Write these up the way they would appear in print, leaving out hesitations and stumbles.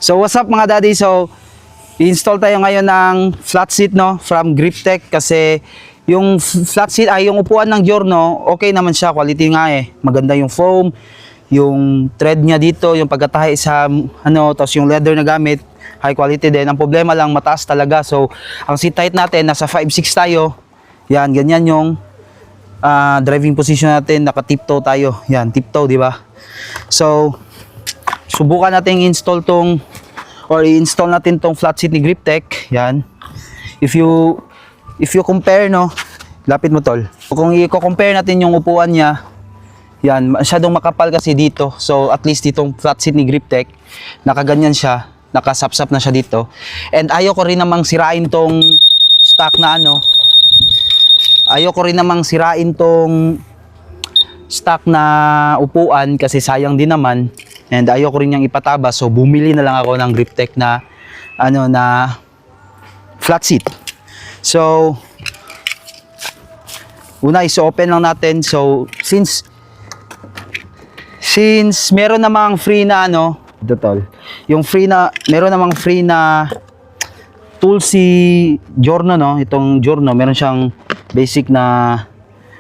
So what's up mga daddy? So i-install tayo ngayon ng flat seat no from Griptech kasi yung flat seat ay yung upuan ng Giorno, okay naman siya, quality nga eh. Maganda yung foam, yung thread niya dito, yung pagkatahi sa ano, tapos yung leather na gamit, high quality din. Ang problema lang mataas talaga. So ang seat height natin nasa 5'6" tayo. Yan, ganyan yung driving position natin, naka-tiptoe tayo. Yan, tiptoe, di ba? So subukan natin i-install tong i-install natin tong flat seat ni Griptech. Yan. If you compare no, lapit mo tol. Kung i-compare natin yung upuan niya, yan, masyadong makapal kasi dito. So at least ditong flat seat ni Griptech, nakaganyan siya, nakasapsap na siya dito. And ayoko rin namang sirain tong stock na ano. Ayoko rin namang sirain tong stock na upuan kasi sayang din naman. And ayoko rin niyang ipataba, so bumili na lang ako ng Griptech na ano na flat seat. So una is-open lang natin. So since meron namang free na ano, ito tol. Yung free na meron namang free na tool si Giorno no, itong Giorno meron siyang basic na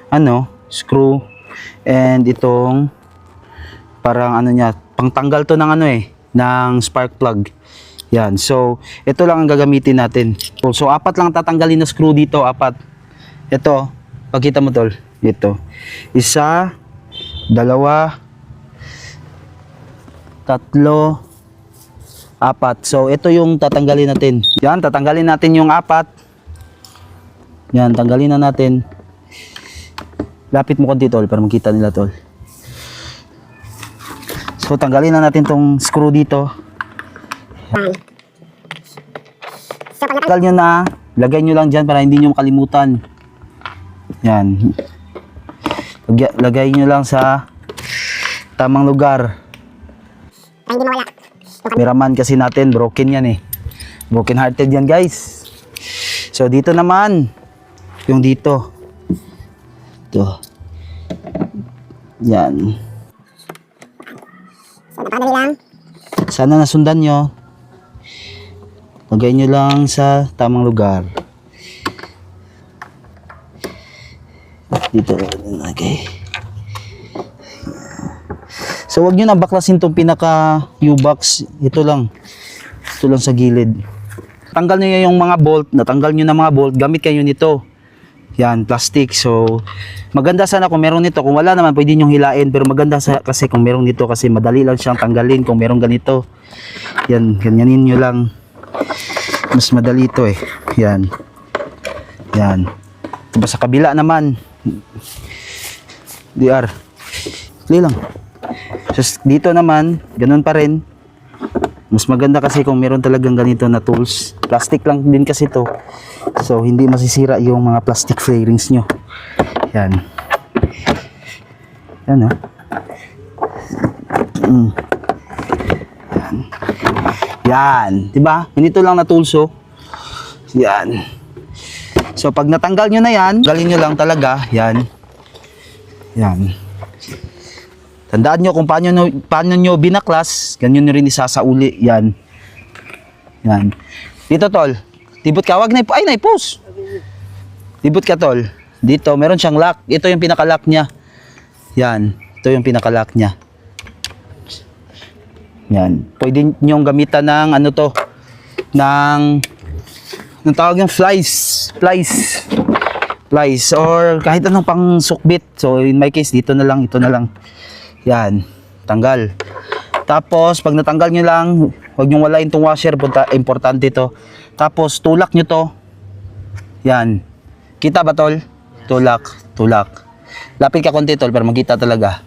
ano, screw and itong parang ano niya, pangtanggal to ng ano eh, ng spark plug. Yan. So, ito lang ang gagamitin natin. So, 4 lang tatanggalin na screw dito, 4. Ito, pagkita mo tol. Ito. 1, 2, 3, 4. So, ito yung tatanggalin natin. Yan, tatanggalin natin yung 4. Yan, tanggalin na natin. Lapit mo konti tol para makita nila tol. So tanggalin na natin tong screw dito. Tanggal nyo na, lagay nyo lang dyan para hindi nyo makalimutan. Yan. Lagay nyo lang sa tamang lugar. Para hindi mawala. Cameraman kasi natin, broken yan eh. Broken hearted yan guys. So dito naman, yung dito. Ito. Yan. Napadali lang. Sana nasundan nyo. Lagay nyo lang sa tamang lugar. Dito. Okay. So wag nyo na baklasin itong pinaka U-box. Ito lang. Ito lang sa gilid. Tanggal nyo yung mga bolt. Natanggal nyo na mga bolt. Gamit kayo nito. Yan, plastic. So, maganda sana kung meron nito. Kung wala naman, pwede nyo hilain. Pero maganda kasi kung meron nito kasi madali lang siyang tanggalin kung meron ganito. Yan, ganyanin nyo lang. Mas madali ito eh. Yan. Yan. Diba sa kabila naman. DR. Dali lang. So, dito naman, ganun pa rin. Mas maganda kasi kung meron talagang ganito na tools. Plastic lang din kasi to. So hindi masisira yung mga plastic fairings nyo. Yan. Yan ha. Yan. Yan. Diba? Ganito lang na tools oh. Yan. So pag natanggal nyo na yan, galin nyo lang talaga. Yan. Yan. Tandaan nyo kung paano nyo binaklas, ganyan nyo rin isasauli. Yan. Yan. Dito tol. Tibot ka. Wag na ay naipos. Tibot ka tol. Dito. Meron siyang lock. Ito yung pinaka-lock niya. Yan. Ito yung pinaka-lock niya. Yan. Pwede nyo gamitan ng ano to. Ng tawag yung flies. Flies. Or kahit anong pang sukbit. So in my case, dito na lang. Ito na lang. Yan, tanggal. Tapos, pag natanggal nyo lang, huwag nyo walain itong washer, importante ito. Tapos, tulak nyo to. Yan. Kita ba, tol? Tulak. Lapit ka konti, tol, para makita talaga.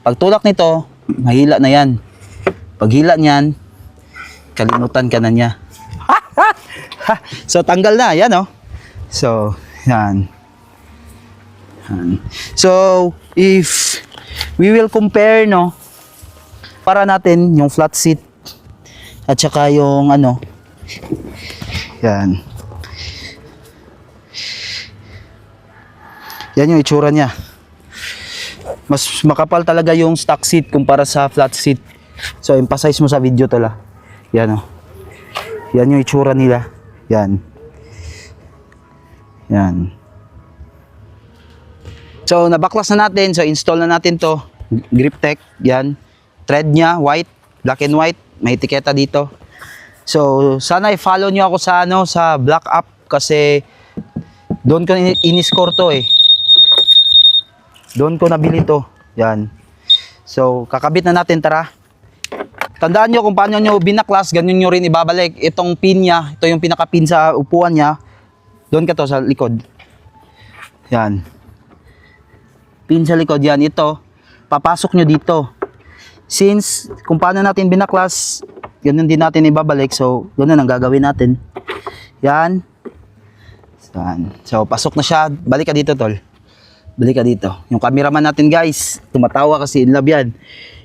Pag tulak nito, mahila na yan. Pag hila niyan, kalimutan ka na niya. So, tanggal na. Yan, oh. So, yan. So, if we will compare no para natin yung flat seat at saka yung ano yan yung itsura niya. Mas makapal talaga yung stock seat kumpara sa flat seat. So emphasize mo sa video to la. Yan oh. Yan yung itsura nila. Yan. Yan. So, nabaklas na natin. So, install na natin to. GripTech. Yan. Thread niya, white. Black and white. May etiketa dito. So, sana i-follow nyo ako sa, sa Black App. Kasi, doon ko in-score to eh. Doon ko nabili to. Yan. So, kakabit na natin. Tara. Tandaan nyo kung paano nyo binaklas, ganun nyo rin ibabalik. Itong pin niya, ito yung pinaka-pin sa upuan niya. Doon ka to sa likod. Yan. Pin sa likod yan. Ito, papasok nyo dito. Since, kung paano natin binaklas, ganun din natin ibabalik. So, ganun ang gagawin natin. Yan. Yan. So, pasok na siya. Balik ka dito, tol. Balik ka dito. Yung cameraman natin, guys, tumatawa kasi in love yan.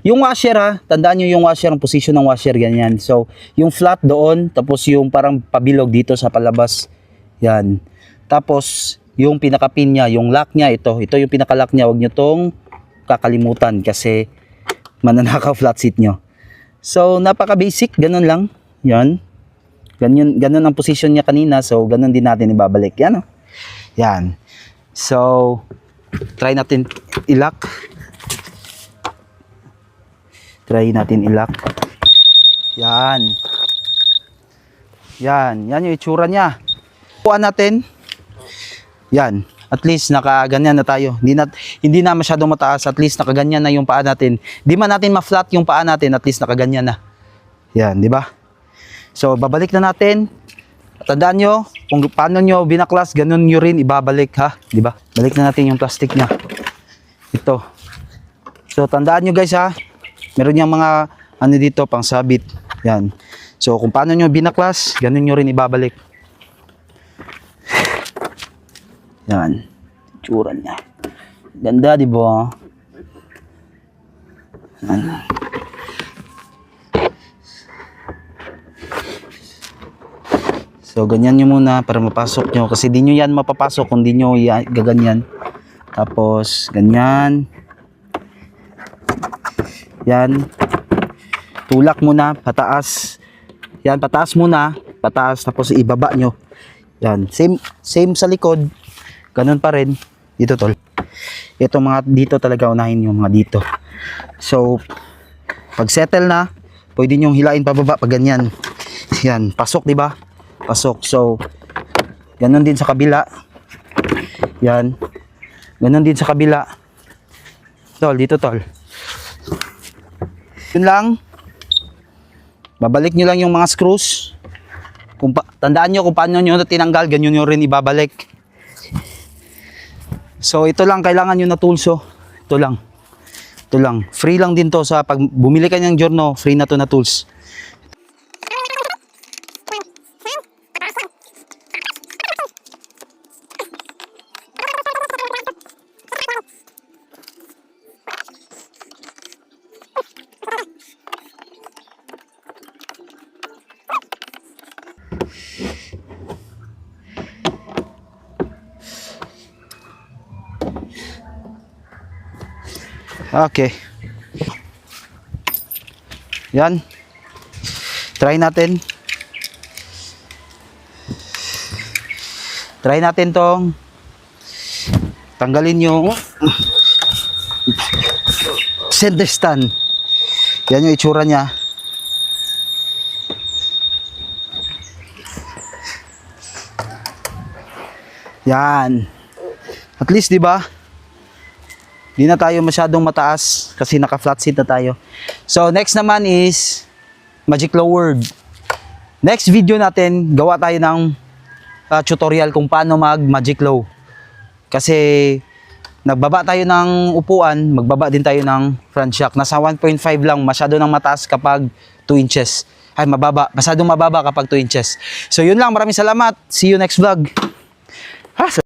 Yung washer, ha, tandaan nyo yung washer, ang position ng washer, ganyan. So, yung flat doon, tapos yung parang pabilog dito sa palabas. Yan. Tapos, yung pinaka-pin niya, yung lock niya, ito yung pinaka-lock niya. Huwag nyo tong kakalimutan kasi mananakaw flat seat nyo. So, napaka-basic, ganun lang. Yan. Ganun ang position niya kanina. So, ganun din natin ibabalik. Yan, oh. Yan. So, try natin i-lock. Try natin i-lock. Yan. Yan. Yan yung itsura niya. Puan natin. Yan. At least nakaganyan na tayo. Hindi na masyadong mataas. At least nakaganyan na yung paa natin. Di man natin ma-flat yung paa natin. At least nakaganyan na. Yan. Di ba? So, babalik na natin. Tandaan nyo, kung paano nyo binaklas, ganun nyo rin ibabalik, ha? Di ba? Balik na natin yung plastic niya. Ito. So, tandaan nyo guys, ha? Meron yung mga, dito, pang sabit. Yan. So, kung paano nyo binaklas, ganun nyo rin ibabalik. Yan. Tsura niya. Ganda, di ba? Yan. So, ganyan nyo muna para mapasok nyo. Kasi di nyo yan mapapasok kung di nyo gaganyan. Tapos, ganyan. Yan. Tulak muna, pataas. Yan, pataas muna. Pataas, tapos ibaba nyo. Yan. Same sa likod. Ganun pa rin. Dito, tol. Ito mga dito talaga unahin yung mga dito. So, pag settle na, pwede nyo hilain pababa pag ganyan. Yan. Pasok, di ba? Pasok. So, ganun din sa kabila. Yan. Ganun din sa kabila. Tol, dito tol. Yun lang. Babalik nyo lang yung mga screws. Tandaan nyo kung paano nyo tinanggal, ganyan nyo rin ibabalik. So, ito lang kailangan nyo na tools. Oh. Ito lang. Ito lang. Free lang din to sa pag bumili ka ng Giorno, free na to na tools. Okay. Yan. Try natin. Try natin tong tanggalin yung center stand. Yan yung itsura niya. Yan. At least, di ba? Di na tayo masyadong mataas kasi naka-flat seat na tayo. So, next naman is Magic Low Word. Next video natin, gawa tayo ng tutorial kung paano mag-Magic Low. Kasi nagbaba tayo ng upuan, magbaba din tayo ng front shock. Nasa 1.5 lang, masyado nang mataas kapag 2 inches. Ay, mababa. Masyadong mababa kapag 2 inches. So, yun lang. Maraming salamat. See you next vlog. Ha?